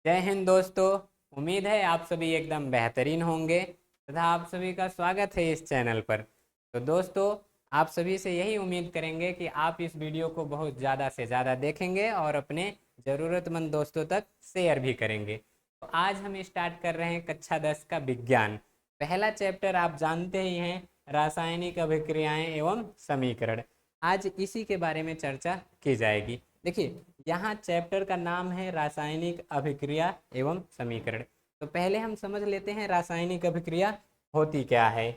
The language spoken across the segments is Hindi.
जय हिंद दोस्तों। उम्मीद है आप सभी एकदम बेहतरीन होंगे तथा आप सभी का स्वागत है इस चैनल पर। तो दोस्तों, आप सभी से यही उम्मीद करेंगे कि आप इस वीडियो को बहुत ज़्यादा से ज़्यादा देखेंगे और अपने ज़रूरतमंद दोस्तों तक शेयर भी करेंगे। तो आज हम स्टार्ट कर रहे हैं कक्षा 10 का विज्ञान। पहला चैप्टर आप जानते ही हैं, रासायनिक अभिक्रियाएं एवं समीकरण। आज इसी के बारे में चर्चा की जाएगी। देखिए, यहाँ चैप्टर का नाम है रासायनिक अभिक्रिया एवं समीकरण। तो पहले हम समझ लेते हैं रासायनिक अभिक्रिया होती क्या है।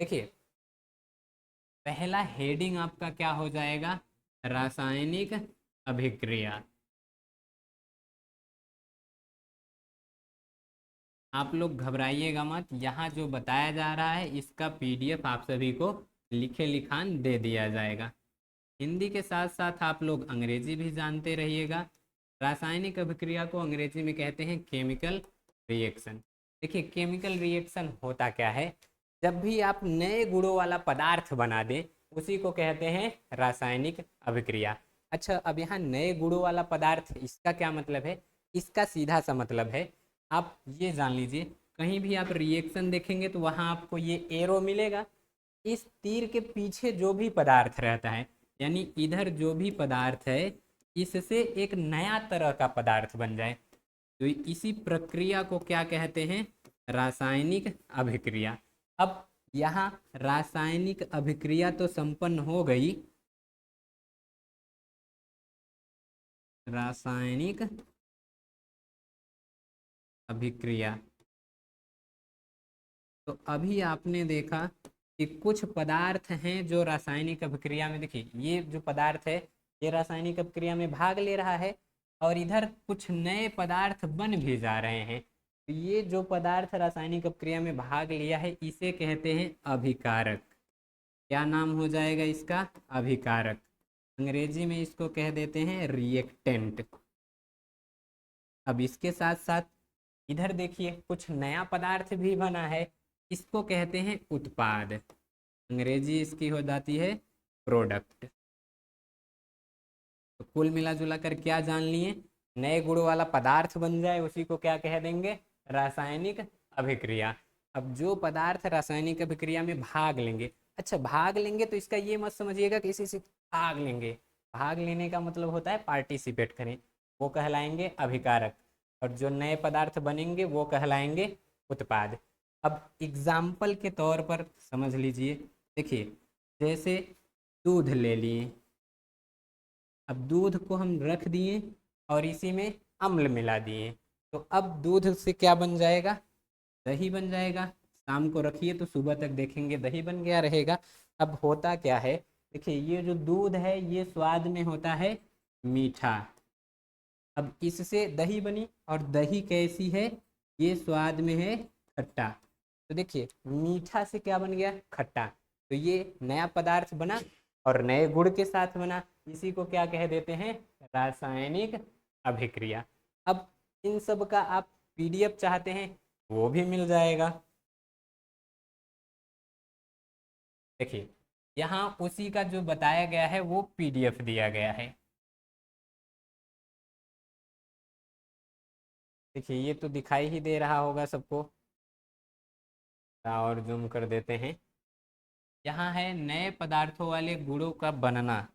देखिए, पहला हेडिंग आपका क्या हो जाएगा? रासायनिक अभिक्रिया। आप लोग घबराइएगा मत, यहाँ जो बताया जा रहा है इसका पीडीएफ आप सभी को लिखे लिखान दे दिया जाएगा। हिंदी के साथ साथ आप लोग अंग्रेजी भी जानते रहिएगा। रासायनिक अभिक्रिया को अंग्रेजी में कहते हैं केमिकल रिएक्शन। देखिए, केमिकल रिएक्शन होता क्या है? जब भी आप नए गुणों वाला पदार्थ बना दें, उसी को कहते हैं रासायनिक अभिक्रिया। अच्छा, अब यहाँ नए गुणों वाला पदार्थ, इसका क्या मतलब है? इसका सीधा सा मतलब है, आप ये जान लीजिए, कहीं भी आप रिएक्शन देखेंगे तो वहाँ आपको ये एरो मिलेगा। इस तीर के पीछे जो भी पदार्थ रहता है, यानी इधर जो भी पदार्थ है, इससे एक नया तरह का पदार्थ बन जाए, तो इसी प्रक्रिया को क्या कहते हैं? रासायनिक अभिक्रिया। अब यहाँ रासायनिक अभिक्रिया तो संपन्न हो गई। रासायनिक अभिक्रिया, तो अभी आपने देखा कि कुछ पदार्थ हैं जो रासायनिक अभिक्रिया में, देखिए ये जो पदार्थ है ये रासायनिक अभिक्रिया में भाग ले रहा है और इधर कुछ नए पदार्थ बन भी जा रहे हैं। तो ये जो पदार्थ रासायनिक अभिक्रिया में भाग लिया है इसे कहते हैं अभिकारक। क्या नाम हो जाएगा इसका? अभिकारक। अंग्रेजी में इसको कह देते हैं रिएक्टेंट। अब इसके साथ साथ इधर देखिए, कुछ नया पदार्थ भी बना है, इसको कहते हैं उत्पाद। अंग्रेजी इसकी हो जाती है प्रोडक्ट। तो कुल मिला जुला कर क्या जान लिए? नए गुण वाला पदार्थ बन जाए उसी को क्या कह देंगे? रासायनिक अभिक्रिया। अब जो पदार्थ रासायनिक अभिक्रिया में भाग लेंगे, अच्छा भाग लेंगे तो इसका ये मत समझिएगा कि इसी से भाग लेंगे। भाग लेने का मतलब होता है पार्टिसिपेट करें, वो कहलाएंगे अभिकारक। और जो नए पदार्थ बनेंगे वो कहलाएंगे उत्पाद। अब एग्जाम्पल के तौर पर समझ लीजिए। देखिए, जैसे दूध ले लिए। अब दूध को हम रख दिए और इसी में अम्ल मिला दिए, तो अब दूध से क्या बन जाएगा? दही बन जाएगा। शाम को रखिए तो सुबह तक देखेंगे दही बन गया रहेगा। अब होता क्या है? देखिए, ये जो दूध है ये स्वाद में होता है मीठा। अब इससे दही बनी और दही कैसी है? ये स्वाद में है खट्टा। तो देखिए, मीठा से क्या बन गया? खट्टा। तो ये नया पदार्थ बना और नए गुण के साथ बना, इसी को क्या कह देते हैं? रासायनिक अभिक्रिया। अब इन सब का आप पीडीएफ चाहते हैं वो भी मिल जाएगा। देखिए, यहाँ उसी का जो बताया गया है वो पीडीएफ दिया गया है। देखिए, ये तो दिखाई ही दे रहा होगा सबको, और जूम कर देते हैं। यहाँ है नए पदार्थों वाले गुणों का बनना,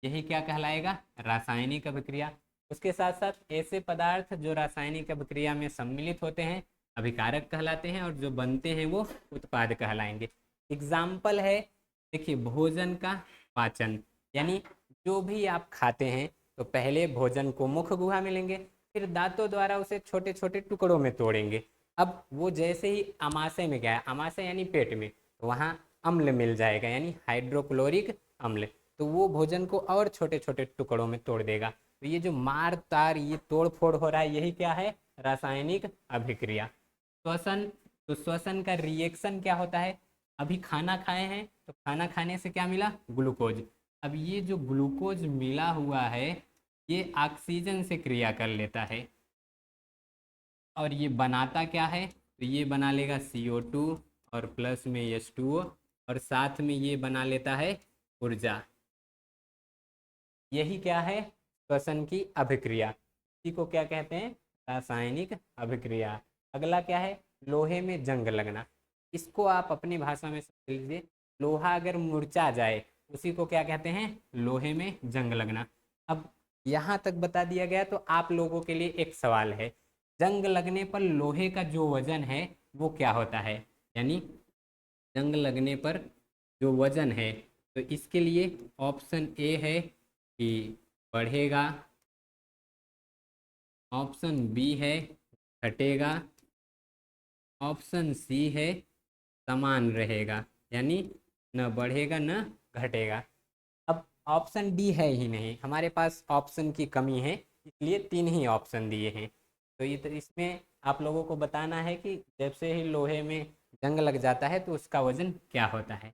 यही क्या कहलाएगा? रासायनिक अभिक्रिया। उसके साथ साथ ऐसे पदार्थ जो रासायनिक अभिक्रिया में सम्मिलित होते हैं अभिकारक कहलाते हैं, और जो बनते हैं वो उत्पाद कहलाएंगे। एग्जाम्पल है, देखिए भोजन का पाचन, यानी जो भी आप खाते हैं तो पहले भोजन को मुख गुहा में लेंगे, फिर दांतों द्वारा उसे छोटे छोटे टुकड़ों में तोड़ेंगे। अब वो जैसे ही आमाशय में गया, आमाशय यानी पेट में, तो वहाँ अम्ल मिल जाएगा, यानी हाइड्रोक्लोरिक अम्ल। तो वो भोजन को और छोटे छोटे टुकड़ों में तोड़ देगा। तो ये जो मार तार ये तोड़ फोड़ हो रहा है, यही क्या है? रासायनिक अभिक्रिया। श्वसन, तो श्वसन का रिएक्शन क्या होता है? अभी खाना खाए हैं तो खाना खाने से क्या मिला? ग्लूकोज। अब ये जो ग्लूकोज मिला हुआ है ये ऑक्सीजन से क्रिया कर लेता है, और ये बनाता क्या है? तो ये बना लेगा CO2 और प्लस में H2O, और साथ में ये बना लेता है ऊर्जा। यही क्या है? श्वसन की अभिक्रिया। इसी को क्या कहते हैं? रासायनिक अभिक्रिया। अगला क्या है, लोहे में जंग लगना। इसको आप अपनी भाषा में समझ लीजिए, लोहा अगर मुरझा जाए उसी को क्या कहते हैं, लोहे में जंग लगना। अब यहाँ तक बता दिया गया, तो आप लोगों के लिए एक सवाल है, जंग लगने पर लोहे का जो वजन है वो क्या होता है, यानी जंग लगने पर जो वजन है, तो इसके लिए ऑप्शन ए है कि बढ़ेगा, ऑप्शन बी है घटेगा, ऑप्शन सी है समान रहेगा, यानी न बढ़ेगा न घटेगा। अब ऑप्शन डी है ही नहीं, हमारे पास ऑप्शन की कमी है, इसलिए 3 ही ऑप्शन दिए हैं। तो ये तो इसमें आप लोगों को बताना है कि जब से ही लोहे में जंग लग जाता है तो उसका वजन क्या होता है।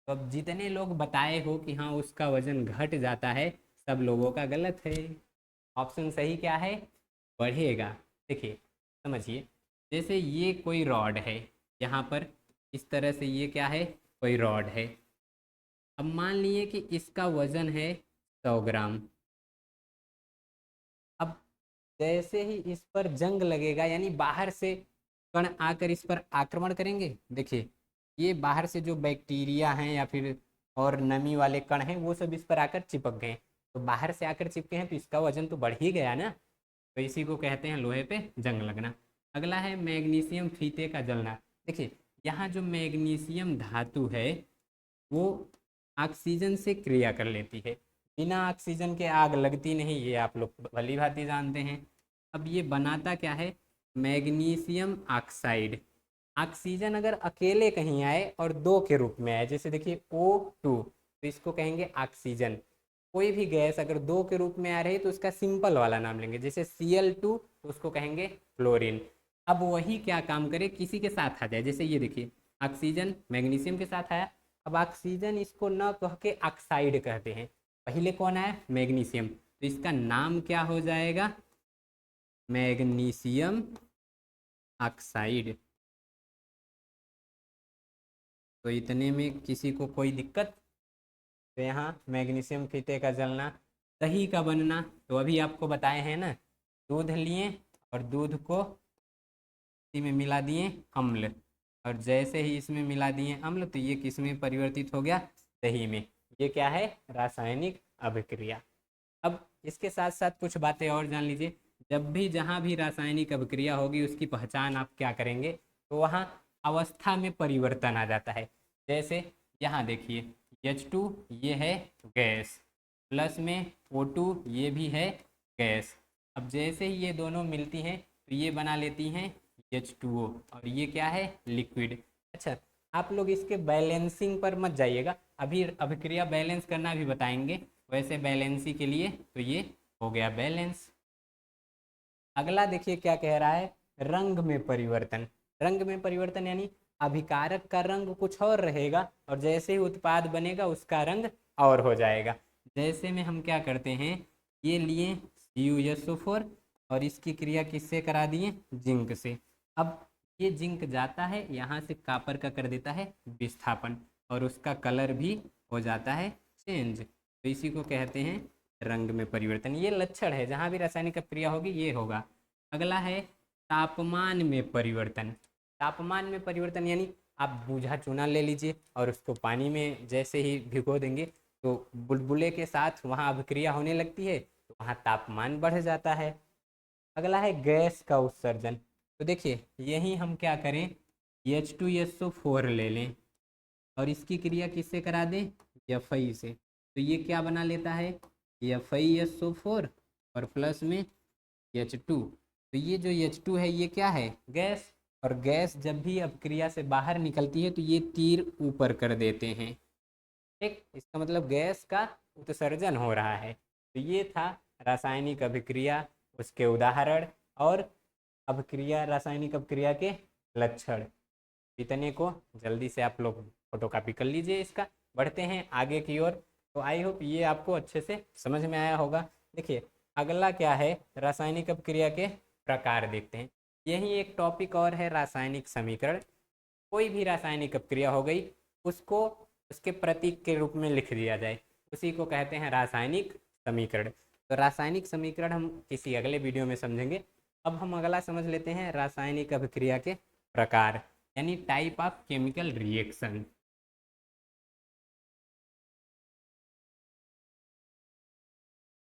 तो अब जितने लोग बताए हो कि हाँ उसका वजन घट जाता है, सब लोगों का गलत है। ऑप्शन सही क्या है, बढ़ेगा। देखिए समझिए, जैसे ये कोई रॉड है, यहाँ पर इस तरह से ये क्या है, कोई रॉड है। अब मान लिए कि इसका वजन है 100 ग्राम। अब जैसे ही इस पर जंग लगेगा, यानी बाहर से कण आकर इस पर आक्रमण करेंगे, देखिए ये बाहर से जो बैक्टीरिया हैं या फिर और नमी वाले कण हैं वो सब इस पर आकर चिपक गए, तो बाहर से आकर चिपके हैं तो इसका वजन तो बढ़ ही गया ना। तो इसी को कहते हैं लोहे पे जंग लगना। अगला है मैग्नीशियम फीते का जलना। देखिए यहाँ जो मैग्नीशियम धातु है वो ऑक्सीजन से क्रिया कर लेती है, बिना ऑक्सीजन के आग लगती नहीं, ये आप लोग भली भांति जानते हैं। अब ये बनाता क्या है, मैग्नीशियम ऑक्साइड। ऑक्सीजन अगर अकेले कहीं आए और 2 के रूप में आए, जैसे देखिए O2, तो इसको कहेंगे ऑक्सीजन। कोई भी गैस अगर 2 के रूप में आ रही तो उसका सिंपल वाला नाम लेंगे, जैसे Cl2 तो उसको कहेंगे फ्लोरीन। अब वही क्या काम करे, किसी के साथ आ जाए, जैसे ये देखिए ऑक्सीजन मैग्नीशियम के साथ आया, अब ऑक्सीजन इसको न कह के ऑक्साइड कहते हैं, पहले कौन आया, मैग्नीशियम, तो इसका नाम क्या हो जाएगा, मैग्नीशियम ऑक्साइड। तो इतने में किसी को कोई दिक्कत, तो यहाँ मैग्नीशियम फीते का जलना। दही का बनना, तो अभी आपको बताए हैं ना, दूध लिए और दूध को इसी में मिला दिए अम्ल, और जैसे ही इसमें मिला दिए अम्ल तो ये किस में परिवर्तित हो गया, दही में। ये क्या है, रासायनिक अभिक्रिया। अब इसके साथ साथ कुछ बातें और जान लीजिए, जब भी जहाँ भी रासायनिक अभिक्रिया होगी उसकी पहचान आप क्या करेंगे, तो वहाँ अवस्था में परिवर्तन आ जाता है। जैसे यहाँ देखिए H2 ये है गैस, प्लस में O2 ये भी है गैस। अब जैसे ही ये दोनों मिलती हैं तो ये बना लेती हैं H2O, और ये क्या है, लिक्विड। अच्छा, आप लोग इसके बैलेंसिंग पर मत जाइएगा, अभी अभिक्रिया बैलेंस करना भी बताएंगे, वैसे बैलेंसी के लिए तो ये हो गया बैलेंस। अगला देखिए क्या कह रहा है, रंग में परिवर्तन। रंग में परिवर्तन यानी अभिकारक का रंग कुछ और रहेगा और जैसे ही उत्पाद बनेगा उसका रंग और हो जाएगा। जैसे में हम क्या करते हैं, ये लिए CuSO4 और इसकी क्रिया किससे करा दिए, जिंक से। अब ये जिंक जाता है यहाँ से कापर का कर देता है विस्थापन, और उसका कलर भी हो जाता है चेंज, तो इसी को कहते हैं रंग में परिवर्तन। ये लक्षण है, जहाँ भी रासायनिक क्रिया होगी ये होगा। अगला है तापमान में परिवर्तन। तापमान में परिवर्तन यानी आप बूझा चूना ले लीजिए और उसको पानी में जैसे ही भिगो देंगे तो बुलबुले के साथ वहाँ अभिक्रिया होने लगती है, तो वहाँ तापमान बढ़ जाता है। अगला है गैस का उत्सर्जन। तो देखिए यही हम क्या करें, H2SO4 ले लें और इसकी क्रिया किससे करा दें, Fi से, तो ये क्या बना लेता है, FiSO4 और प्लस में H2। तो ये जो H2 है ये क्या है, गैस, और गैस जब भी अपक्रिया से बाहर निकलती है तो ये तीर ऊपर कर देते हैं, ठीक, इसका मतलब गैस का उत्सर्जन हो रहा है। तो ये था रासायनिक अभिक्रिया, उसके उदाहरण और अभिक्रिया, रासायनिक अभिक्रिया के लक्षण। इतने को जल्दी से आप लोग फोटो कॉपी कर लीजिए इसका। बढ़ते हैं आगे की ओर। तो आई होप ये आपको अच्छे से समझ में आया होगा। देखिए अगला क्या है, रासायनिक अभिक्रिया के प्रकार देखते हैं। यही एक टॉपिक और है रासायनिक समीकरण। कोई भी रासायनिक अभिक्रिया हो गई उसको उसके प्रतीक के रूप में लिख दिया जाए, उसी को कहते हैं रासायनिक समीकरण। तो रासायनिक समीकरण हम किसी अगले वीडियो में समझेंगे। अब हम अगला समझ लेते हैं रासायनिक अभिक्रिया के प्रकार, यानी टाइप ऑफ केमिकल रिएक्शन।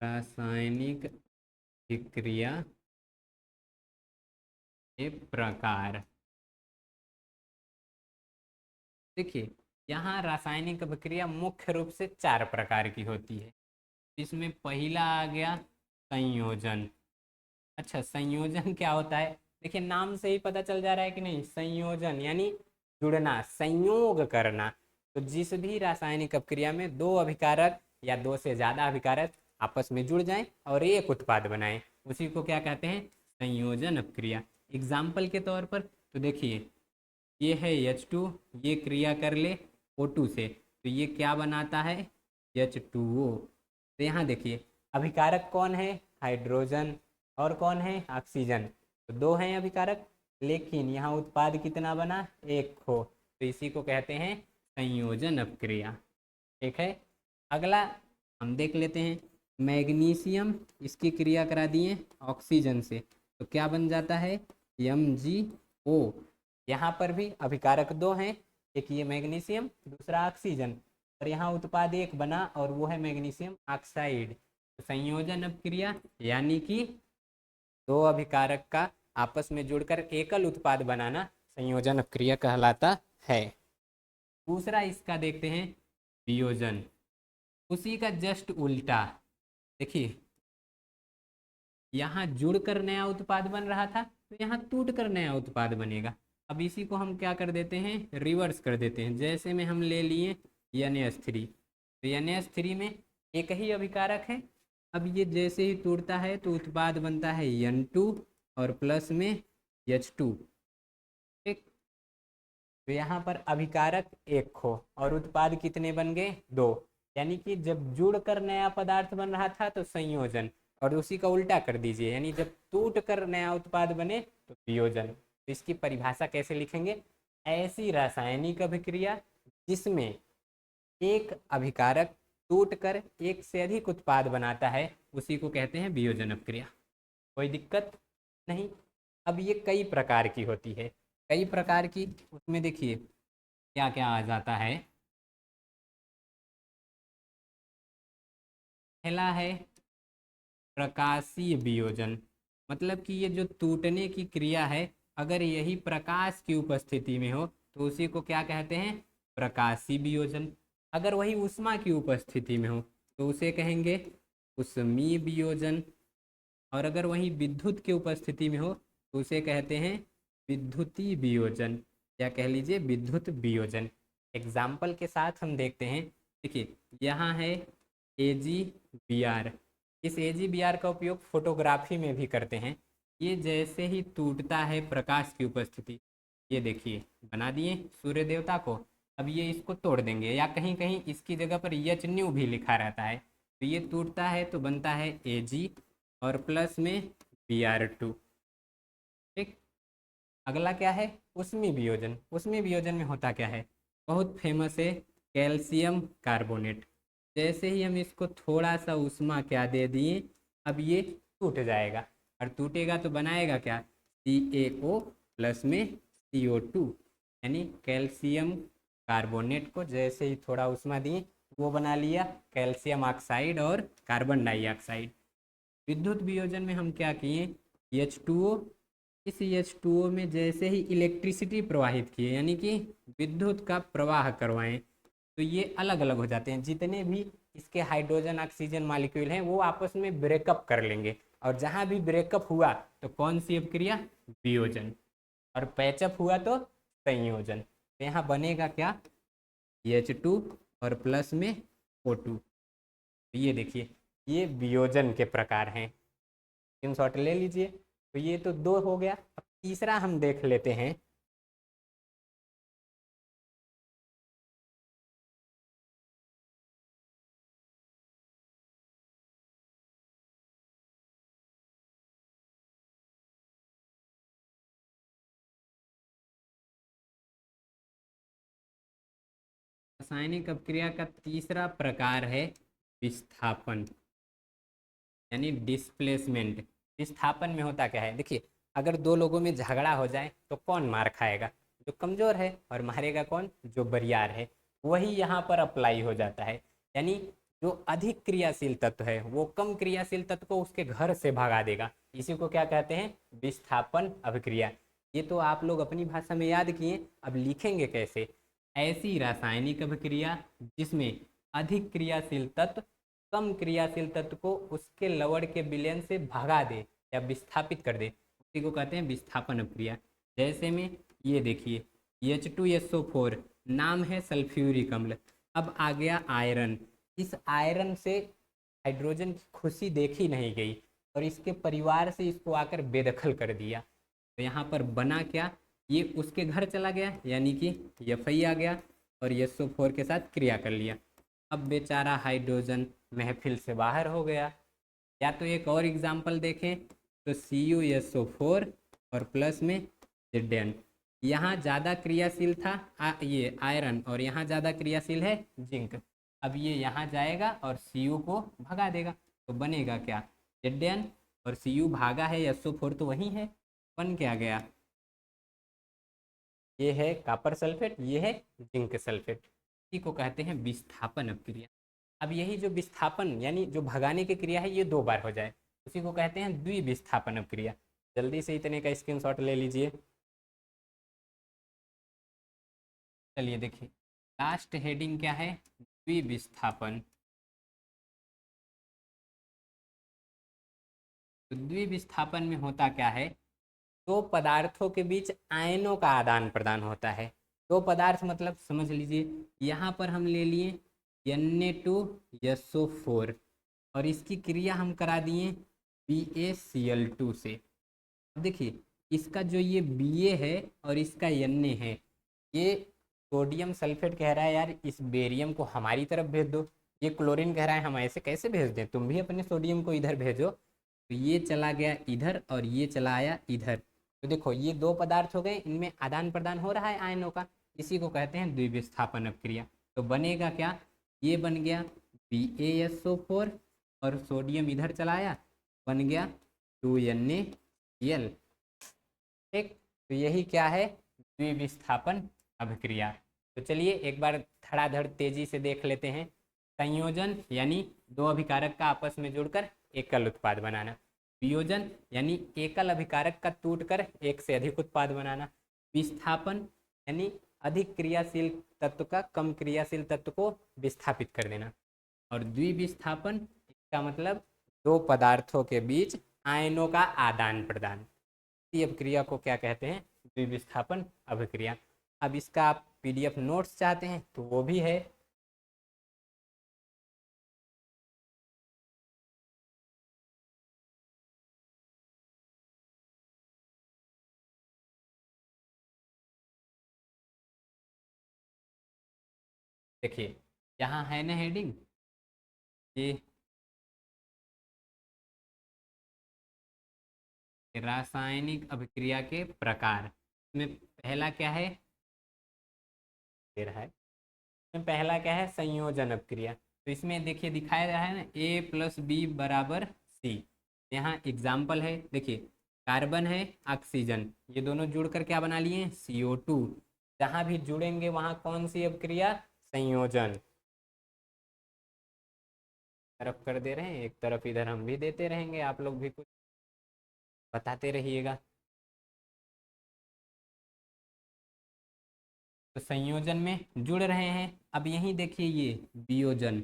रासायनिक अभिक्रिया के प्रकार। देखिए, यहाँ रासायनिक अभिक्रिया मुख्य रूप से 4 प्रकार की होती है। इसमें पहला आ गया संयोजन। अच्छा, संयोजन क्या होता है? देखिए, नाम से ही पता चल जा रहा है कि नहीं, संयोजन यानी जुड़ना, संयोग करना। तो जिस भी रासायनिक अपक्रिया में दो अभिकारक या दो से ज्यादा अभिकारक आपस में जुड़ जाएं और एक उत्पाद बनाएं, उसी को क्या कहते हैं? संयोजन अपक्रिया। एग्जाम्पल के तौर पर तो देखिए, ये है H2, ये क्रिया कर ले O2 से, तो ये क्या बनाता है? H2O। तो यहाँ देखिए, अभिकारक कौन है? हाइड्रोजन। और कौन है? ऑक्सीजन। तो दो हैं अभिकारक, लेकिन यहाँ उत्पाद कितना बना? एक हो। तो इसी को कहते हैं संयोजन अपक्रिया। ठीक है। अगला हम देख लेते हैं, मैग्नीशियम, इसकी क्रिया करा दिए ऑक्सीजन से, तो क्या बन जाता है? MgO। यहाँ पर भी अभिकारक दो हैं, एक ये मैग्नीशियम, दूसरा ऑक्सीजन, और यहाँ उत्पाद एक बना और वो है मैग्नीशियम ऑक्साइड। तो संयोजन अपक्रिया यानी कि दो अभिकारक का आपस में जुड़कर एकल उत्पाद बनाना संयोजन अपक्रिया कहलाता है। दूसरा इसका देखते हैं वियोजन, उसी का जस्ट उल्टा। देखिए, यहाँ जुड़कर नया उत्पाद बन रहा था, तो यहाँ टूट कर नया उत्पाद बनेगा। अब इसी को हम क्या कर देते हैं? रिवर्स कर देते हैं। जैसे में हम ले लिए NH3, तो NH3 में एक ही अभिकारक है। अब ये जैसे ही टूटता है तो उत्पाद बनता है N2 और प्लस में H2। ठीक। तो यहाँ पर अभिकारक एक हो और उत्पाद कितने बन गए? दो। यानी कि जब जुड़कर नया पदार्थ बन रहा था तो संयोजन, और उसी का उल्टा कर दीजिए, यानी जब टूट कर नया उत्पाद बने तो वियोजन। तो इसकी परिभाषा कैसे लिखेंगे? ऐसी रासायनिक अभिक्रिया जिसमें एक अभिकारक टूटकर एक से अधिक उत्पाद बनाता है, उसी को कहते हैं वियोजन अपक्रिया। कोई दिक्कत नहीं। अब ये कई प्रकार की होती है, कई प्रकार की। उसमें देखिए क्या क्या आ जाता है। पहला है प्रकाशीय वियोजन, मतलब कि ये जो टूटने की क्रिया है, अगर यही प्रकाश की उपस्थिति में हो तो उसी को क्या कहते हैं? प्रकाशीय वियोजन। अगर वही उष्मा की उपस्थिति में हो तो उसे कहेंगे उष्मीय वियोजन। और अगर वही विद्युत की उपस्थिति में हो तो उसे कहते हैं विद्युतीय वियोजन, या कह लीजिए विद्युत वियोजन। एग्जाम्पल के साथ हम देखते हैं। देखिए, यहाँ है AgBr। इस AgBr का उपयोग फोटोग्राफी में भी करते हैं। ये जैसे ही टूटता है प्रकाश की उपस्थिति, ये देखिए बना दिए सूर्य देवता को। अब ये इसको तोड़ देंगे, या कहीं कहीं इसकी जगह पर HNu भी लिखा रहता है, तो ये टूटता है तो बनता है Ag और प्लस में Br2। ठीक। अगला क्या है? उष्मीय वियोजन। उष्मीय वियोजन में होता क्या है? बहुत फेमस है कैल्शियम कार्बोनेट। जैसे ही हम इसको थोड़ा सा उष्मा क्या दे दिए, अब ये टूट जाएगा, और टूटेगा तो बनाएगा क्या? CaO प्लस में CO2, यानी कैल्शियम कार्बोनेट को जैसे ही थोड़ा उष्मा दिए वो बना लिया कैल्शियम ऑक्साइड और कार्बन डाइऑक्साइड। विद्युत वियोजन में हम क्या किए? H2O, इस H2O में जैसे ही इलेक्ट्रिसिटी प्रवाहित किए, यानी कि विद्युत का प्रवाह करवाएं, तो ये अलग अलग हो जाते हैं। जितने भी इसके हाइड्रोजन ऑक्सीजन मॉलिक्यूल हैं वो आपस में ब्रेकअप कर लेंगे, और जहाँ भी ब्रेकअप हुआ तो कौन सी अपक्रिया? वियोजन। और पैचअप हुआ तो संयोजन। तो यहाँ बनेगा क्या? H2 और प्लस में O2। ये देखिए, ये वियोजन के प्रकार हैं। स्क्रीनशॉट ले लीजिए। तो ये तो दो हो गया। अब तीसरा हम देख लेते हैं। रासायनिक अपक्रिया का तीसरा प्रकार है विस्थापन, यानी डिस्प्लेसमेंट। विस्थापन में होता क्या है, देखिए अगर दो लोगों में झगड़ा हो जाए तो कौन मार खाएगा, जो कमजोर है, और मारेगा कौन, जो बरियार है। वही यहाँ पर अप्लाई हो जाता है, यानी जो अधिक क्रियाशील तत्व है वो कम क्रियाशील तत्व को उसके घर से भगा देगा। इसी को क्या कहते हैं, विस्थापन अभिक्रिया। ये तो आप लोग अपनी भाषा में याद किए, अब लिखेंगे कैसे, ऐसी रासायनिक अभिक्रिया जिसमें अधिक क्रियाशील तत्व कम क्रियाशील तत्व को उसके लवण के विलयन से भगा दे या विस्थापित कर दे, उसी को कहते हैं विस्थापन अभिक्रिया। जैसे में ये देखिए H2SO4 नाम है सल्फ्यूरिक अम्ल। अब आ गया आयरन, इस आयरन से हाइड्रोजन की खुशी देखी नहीं गई और इसके परिवार से इसको आकर बेदखल कर दिया। तो यहाँ पर बना क्या, ये उसके घर चला गया, यानी कि Fi आ गया और SO4 के साथ क्रिया कर लिया। अब बेचारा हाइड्रोजन महफिल से बाहर हो गया। या तो एक और एग्जाम्पल देखें तो CuSO4 और प्लस में Zn, यहाँ ज़्यादा क्रियाशील था ये आयरन और यहाँ ज़्यादा क्रियाशील है जिंक। अब ये यहाँ जाएगा और Cu को भगा देगा, तो बनेगा क्या, Zn, और Cu भागा है, SO4 तो वही है, बन क्या गया, ये है कॉपर सल्फेट, ये है जिंक सल्फेट। इसी को कहते हैं विस्थापन अपक्रिया। अब यही जो विस्थापन यानी जो भगाने की क्रिया है ये 2 बार हो जाए, उसी को कहते हैं द्विविस्थापन अपक्रिया। जल्दी से इतने का स्क्रीनशॉट ले लीजिए। चलिए देखिए लास्ट हेडिंग क्या है, द्विविस्थापन। तो द्विविस्थापन में होता क्या है, दो पदार्थों के बीच आयनों का आदान प्रदान होता है। दो पदार्थ मतलब समझ लीजिए, यहाँ पर हम ले लिए Na2SO4 और इसकी क्रिया हम करा दिए BaCl2 से। अब देखिए इसका जो ये Ba है और इसका Na है, ये सोडियम सल्फेट कह रहा है यार इस बेरियम को हमारी तरफ भेज दो, ये क्लोरीन कह रहा है हम ऐसे कैसे भेज दें, तुम भी अपने सोडियम को इधर भेजो। तो ये चला गया इधर और ये चला आया इधर। तो देखो ये 2 पदार्थ हो गए, इनमें आदान प्रदान हो रहा है आयनों का, इसी को कहते हैं द्विविस्थापन अपक्रिया। तो बनेगा क्या, ये बन गया BaSO4 और सोडियम इधर चलाया, बन गया 2NaCl। ठीक, तो यही क्या है, द्विविस्थापन अभिक्रिया। तो चलिए एक बार धड़ाधड़ तेजी से देख लेते हैं। संयोजन यानी 2 अभिकारक का आपस में जुड़कर एकल उत्पाद बनाना। वियोजन यानी एकल अभिकारक का टूटकर एक से अधिक उत्पाद बनाना। विस्थापन यानी अधिक क्रियाशील तत्व का कम क्रियाशील तत्व को विस्थापित कर देना। और द्विविस्थापन इसका मतलब 2 पदार्थों के बीच आयनों का आदान प्रदान। इस अभिक्रिया को क्या कहते हैं, द्विविस्थापन अभिक्रिया। अब इसका आप PDF नोट्स चाहते हैं तो वो भी है। देखिए यहाँ है ना हेडिंग, ये रासायनिक अभिक्रिया के प्रकार में पहला क्या है, दे रहा है, इसमें पहला क्या है, संयोजन अभिक्रिया। तो इसमें देखिए दिखाया रहा है ना A+B = C। यहाँ एग्जाम्पल है, देखिए कार्बन है ऑक्सीजन, ये दोनों जुड़कर क्या बना लिए CO2। जहाँ भी जुड़ेंगे वहाँ कौन सी अभिक्रिया, संयोजन। तरफ कर दे रहे हैं, एक तरफ इधर हम भी देते रहेंगे, आप लोग भी कुछ बताते रहिएगा। तो संयोजन में जुड़ रहे हैं। अब यहीं देखिए ये वियोजन,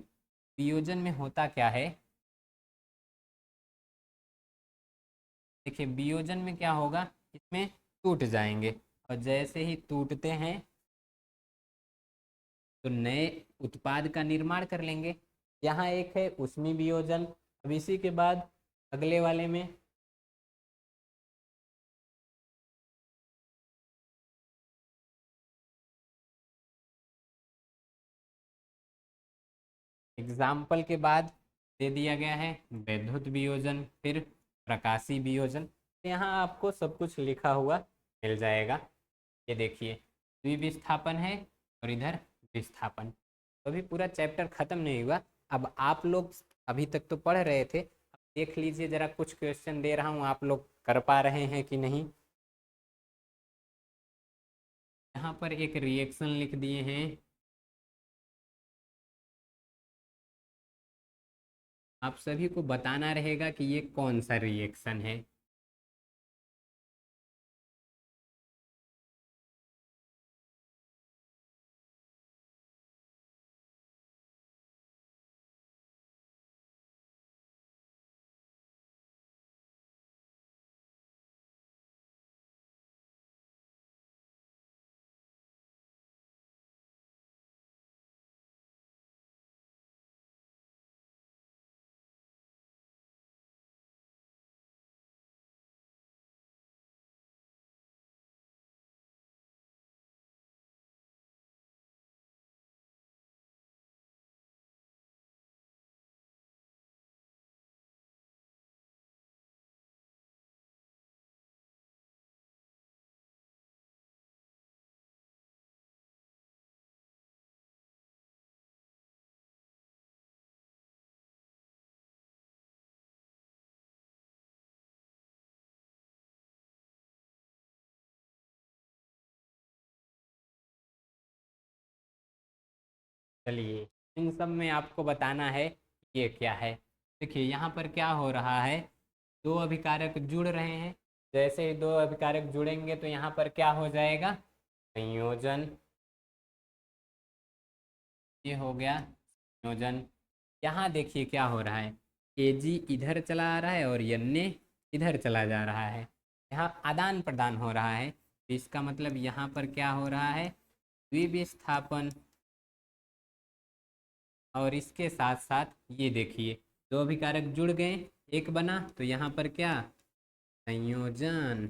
वियोजन में होता क्या है, देखिए वियोजन में क्या होगा, इसमें टूट जाएंगे और जैसे ही टूटते हैं तो नए उत्पाद का निर्माण कर लेंगे। यहाँ एक है उसमें वियोजन। अब इसी के बाद अगले वाले में एग्जाम्पल के बाद दे दिया गया है वैद्युत वियोजन, फिर प्रकाशी वियोजन। तो यहाँ आपको सब कुछ लिखा हुआ मिल जाएगा। ये देखिए द्विविस्थापन है और इधर विस्थापन। तो अभी पूरा चैप्टर खत्म नहीं हुआ। अब आप लोग अभी तक तो पढ़ रहे थे, अब देख लीजिए जरा, कुछ क्वेश्चन दे रहा हूँ, आप लोग कर पा रहे हैं कि नहीं। यहाँ पर एक रिएक्शन लिख दिए हैं, आप सभी को बताना रहेगा कि ये कौन सा रिएक्शन है। चलिए, इन सब में आपको बताना है ये क्या है। देखिए यहाँ पर क्या हो रहा है, दो अभिकारक जुड़ रहे हैं। जैसे ही दो अभिकारक जुड़ेंगे तो यहाँ पर क्या हो जाएगा, संयोजन। ये हो गया संयोजन। यहाँ देखिए क्या हो रहा है, Ag इधर चला आ रहा है और Na इधर चला जा रहा है। यहाँ आदान प्रदान हो रहा है, तो इसका मतलब यहाँ पर क्या हो रहा है, द्विविस्थापन। और इसके साथ साथ ये देखिए, दो अभिकारक जुड़ गए, एक बना, तो यहाँ पर क्या, संयोजन।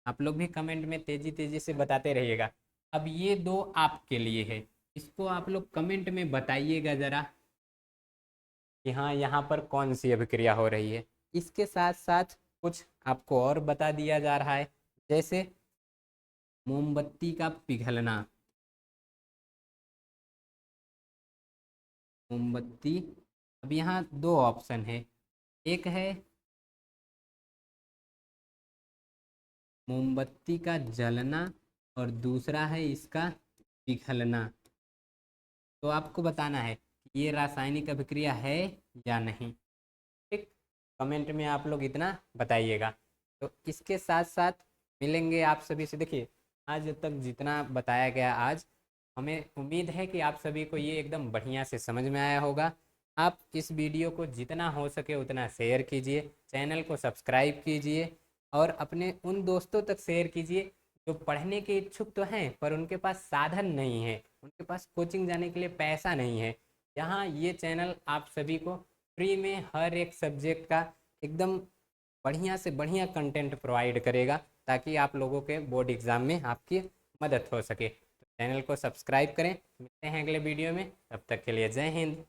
आप लोग भी कमेंट में तेजी तेजी से बताते रहिएगा। अब ये दो आपके लिए है, इसको आप लोग कमेंट में बताइएगा जरा कि हाँ यहाँ पर कौन सी अभिक्रिया हो रही है। इसके साथ साथ कुछ आपको और बता दिया जा रहा है, जैसे मोमबत्ती का पिघलना। मोमबत्ती, अब यहाँ दो ऑप्शन है, एक है मोमबत्ती का जलना और दूसरा है इसका पिघलना। तो आपको बताना है कि ये रासायनिक अभिक्रिया है या नहीं। ठीक, कमेंट में आप लोग इतना बताइएगा। तो इसके साथ साथ मिलेंगे आप सभी से। देखिए आज तक जितना बताया गया, आज हमें उम्मीद है कि आप सभी को ये एकदम बढ़िया से समझ में आया होगा। आप इस वीडियो को जितना हो सके उतना शेयर कीजिए, चैनल को सब्सक्राइब कीजिए और अपने उन दोस्तों तक शेयर कीजिए जो पढ़ने के इच्छुक तो हैं पर उनके पास साधन नहीं है, उनके पास कोचिंग जाने के लिए पैसा नहीं है। यहाँ ये चैनल आप सभी को फ्री में हर एक सब्जेक्ट का एकदम बढ़िया से बढ़िया कंटेंट प्रोवाइड करेगा, ताकि आप लोगों के बोर्ड एग्ज़ाम में आपकी मदद हो सके। तो चैनल को सब्सक्राइब करें। मिलते हैं अगले वीडियो में, तब तक के लिए जय हिंद।